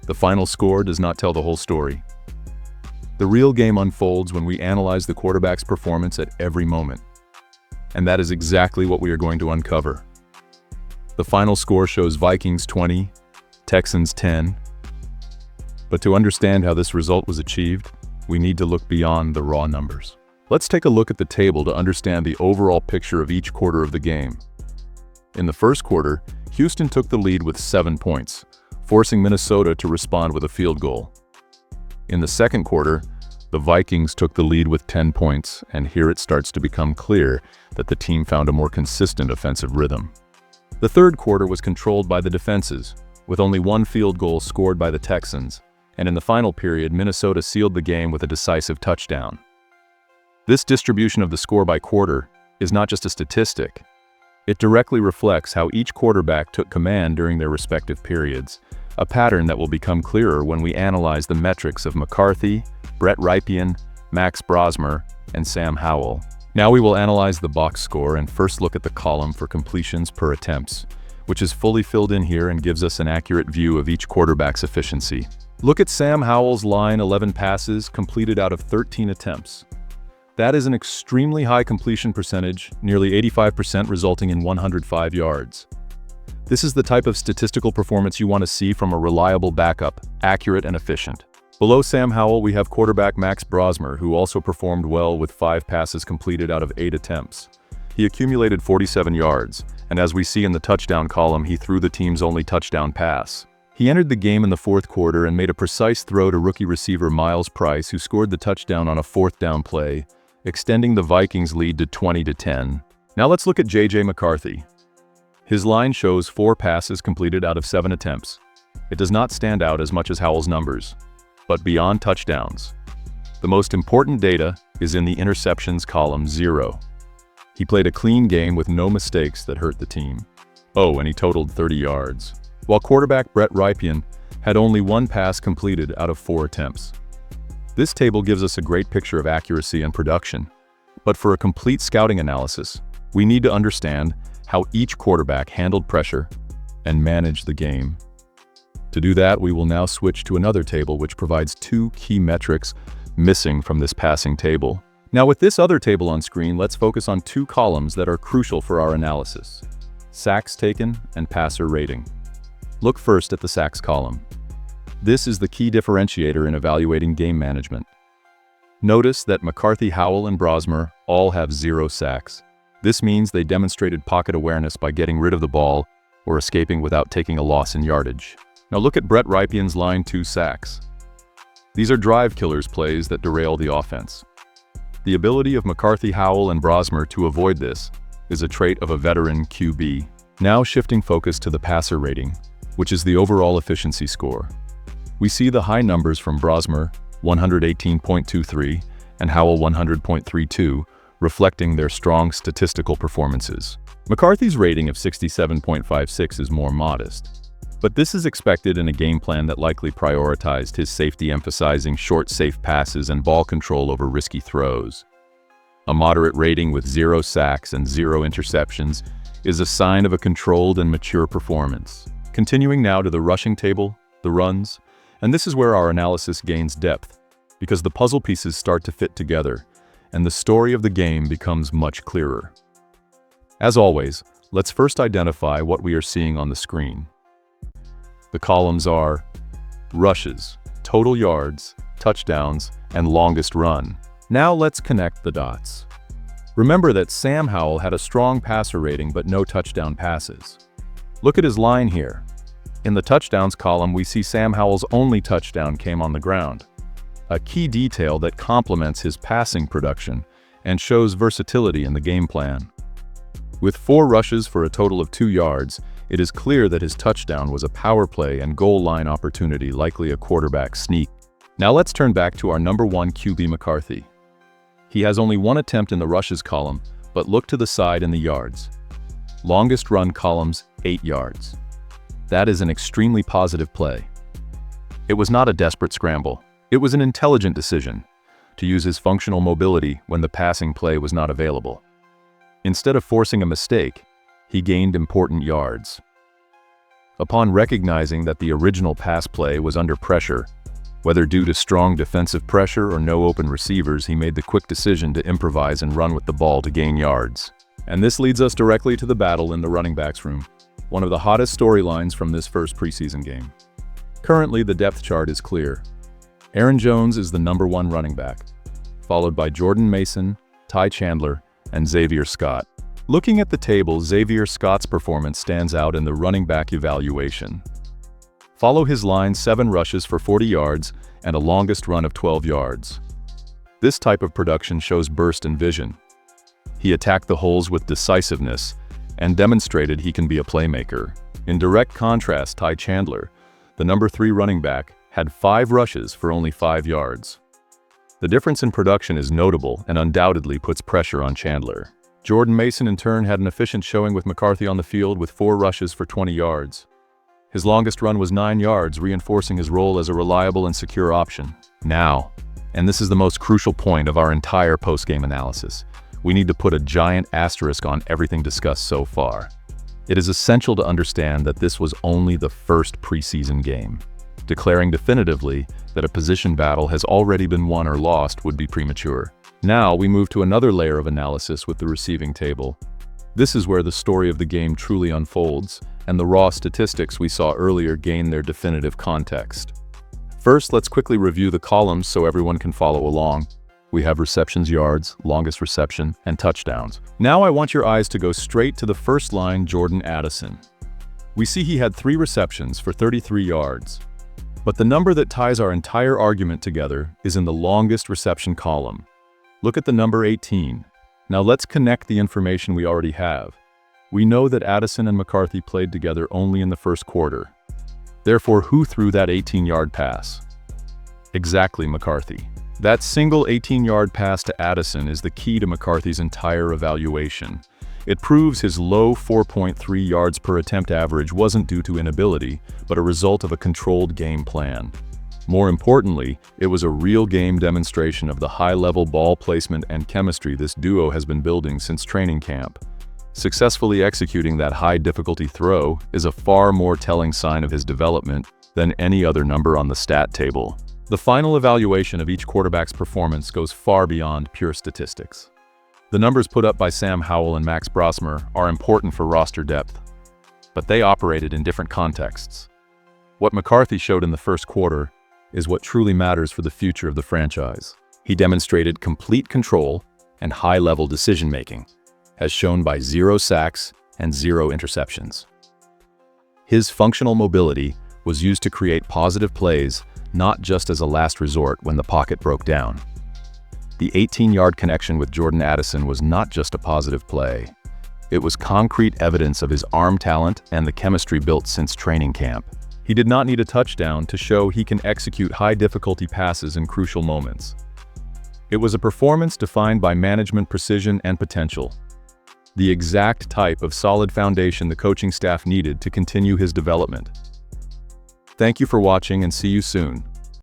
The final score does not tell the whole story. The real game unfolds when we analyze the quarterback's performance at every moment. And that is exactly what we are going to uncover. The final score shows Vikings 20, Texans 10. But to understand how this result was achieved, we need to look beyond the raw numbers. Let's take a look at the table to understand the overall picture of each quarter of the game. In the first quarter, Houston took the lead with 7 points, forcing Minnesota to respond with a field goal. In the second quarter, the Vikings took the lead with 10 points, and here it starts to become clear that the team found a more consistent offensive rhythm. The third quarter was controlled by the defenses, with only one field goal scored by the Texans, and in the final period, Minnesota sealed the game with a decisive touchdown. This distribution of the score by quarter is not just a statistic. It directly reflects how each quarterback took command during their respective periods, a pattern that will become clearer when we analyze the metrics of McCarthy, Brett Rypien, Brosmer, and Sam Howell. Now we will analyze the box score and first look at the column for completions per attempts, which is fully filled in here and gives us an accurate view of each quarterback's efficiency. Look at Sam Howell's line: 11 passes completed out of 13 attempts. That is an extremely high completion percentage, nearly 85%, resulting in 105 yards. This is the type of statistical performance you want to see from a reliable backup, accurate and efficient. Below Sam Howell, we have quarterback Brosmer, who also performed well with 5 passes completed out of 8 attempts. He accumulated 47 yards, and as we see in the touchdown column, he threw the team's only touchdown pass. He entered the game in the fourth quarter and made a precise throw to rookie receiver Myles Price, who scored the touchdown on a fourth down play, extending the Vikings' lead to 20-10. Now let's look at J.J. McCarthy. His line shows 4 passes completed out of 7 attempts. It does not stand out as much as Howell's numbers, but beyond touchdowns, the most important data is in the interceptions column: 0. He played a clean game with no mistakes that hurt the team. Oh, and he totaled 30 yards. While quarterback Brett Rypien had only 1 pass completed out of 4 attempts. This table gives us a great picture of accuracy and production. But for a complete scouting analysis, we need to understand how each quarterback handled pressure and managed the game. To do that, we will now switch to another table which provides 2 key metrics missing from this passing table. Now with this other table on screen, let's focus on 2 columns that are crucial for our analysis: sacks taken and passer rating. Look first at the sacks column. This is the key differentiator in evaluating game management. Notice that McCarthy, Howell, and Brosmer all have 0 sacks. This means they demonstrated pocket awareness by getting rid of the ball or escaping without taking a loss in yardage. Now look at Brett Rypien's line: 2 sacks. These are drive killers, plays that derail the offense. The ability of McCarthy, Howell, and Brosmer to avoid this is a trait of a veteran QB. Now shifting focus to the passer rating, which is the overall efficiency score. We see the high numbers from Brosmer, 118.23, and Howell, 100.32, reflecting their strong statistical performances. McCarthy's rating of 67.56 is more modest, but this is expected in a game plan that likely prioritized his safety, emphasizing short, safe passes and ball control over risky throws. A moderate rating with 0 sacks and 0 interceptions is a sign of a controlled and mature performance. Continuing now to the rushing table, the runs, and this is where our analysis gains depth, because the puzzle pieces start to fit together, and the story of the game becomes much clearer. As always, let's first identify what we are seeing on the screen. The columns are rushes, total yards, touchdowns, and longest run. Now let's connect the dots. Remember that Sam Howell had a strong passer rating but no touchdown passes. Look at his line here. In the touchdowns column, we see Sam Howell's only touchdown came on the ground, a key detail that complements his passing production and shows versatility in the game plan. With 4 rushes for a total of 2 yards, it is clear that his touchdown was a power play and goal line opportunity, likely a quarterback sneak. Now let's turn back to our number 1 QB McCarthy. He has only 1 attempt in the rushes column, but look to the side in the yards. Longest run columns, 8 yards. That is an extremely positive play. It was not a desperate scramble. It was an intelligent decision to use his functional mobility when the passing play was not available. Instead of forcing a mistake, he gained important yards. Upon recognizing that the original pass play was under pressure, whether due to strong defensive pressure or no open receivers, he made the quick decision to improvise and run with the ball to gain yards. And this leads us directly to the battle in the running backs room, one of the hottest storylines from this first preseason game. Currently, the depth chart is clear. Aaron Jones is the #1 running back, followed by Jordan Mason, Ty Chandler, and Zavier Scott. Looking at the table, Zavier Scott's performance stands out in the running back evaluation. Follow his line: 7 rushes for 40 yards and a longest run of 12 yards. This type of production shows burst and vision. He attacked the holes with decisiveness and demonstrated he can be a playmaker. In direct contrast, Ty Chandler, the #3 running back, had 5 rushes for only 5 yards. The difference in production is notable and undoubtedly puts pressure on Chandler. Jordan Mason, in turn, had an efficient showing with Mccarthy on the field with 4 rushes for 20 yards. His longest run was 9 yards, reinforcing his role as a reliable and secure option. Now, and this is the most crucial point of our entire post-game analysis, we need to put a giant asterisk on everything discussed so far. It is essential to understand that this was only the first preseason game. Declaring definitively that a position battle has already been won or lost would be premature. Now we move to another layer of analysis with the receiving table. This is where the story of the game truly unfolds, and the raw statistics we saw earlier gain their definitive context. First, let's quickly review the columns so everyone can follow along. We have receptions, yards, longest reception, and touchdowns. Now I want your eyes to go straight to the first line, Jordan Addison. We see he had 3 receptions for 33 yards. But the number that ties our entire argument together is in the longest reception column. Look at the number 18. Now let's connect the information we already have. We know that Addison and Mccarthy played together only in the first quarter. Therefore, who threw that 18-yard pass? Exactly, Mccarthy. That single 18-yard pass to Addison is the key to McCarthy's entire evaluation. It proves his low 4.3 yards per attempt average wasn't due to inability, but a result of a controlled game plan. More importantly, it was a real game demonstration of the high-level ball placement and chemistry this duo has been building since training camp. Successfully executing that high-difficulty throw is a far more telling sign of his development than any other number on the stat table. The final evaluation of each quarterback's performance goes far beyond pure statistics. The numbers put up by Sam Howell and Max Brosmer are important for roster depth, but they operated in different contexts. What McCarthy showed in the first quarter is what truly matters for the future of the franchise. He demonstrated complete control and high-level decision-making, as shown by 0 sacks and 0 interceptions. His functional mobility was used to create positive plays, not just as a last resort when the pocket broke down. The 18-yard connection with Jordan Addison was not just a positive play. It was concrete evidence of his arm talent and the chemistry built since training camp. He did not need a touchdown to show he can execute high-difficulty passes in crucial moments. It was a performance defined by management precision and potential, the exact type of solid foundation the coaching staff needed to continue his development. Thank you for watching and see you soon.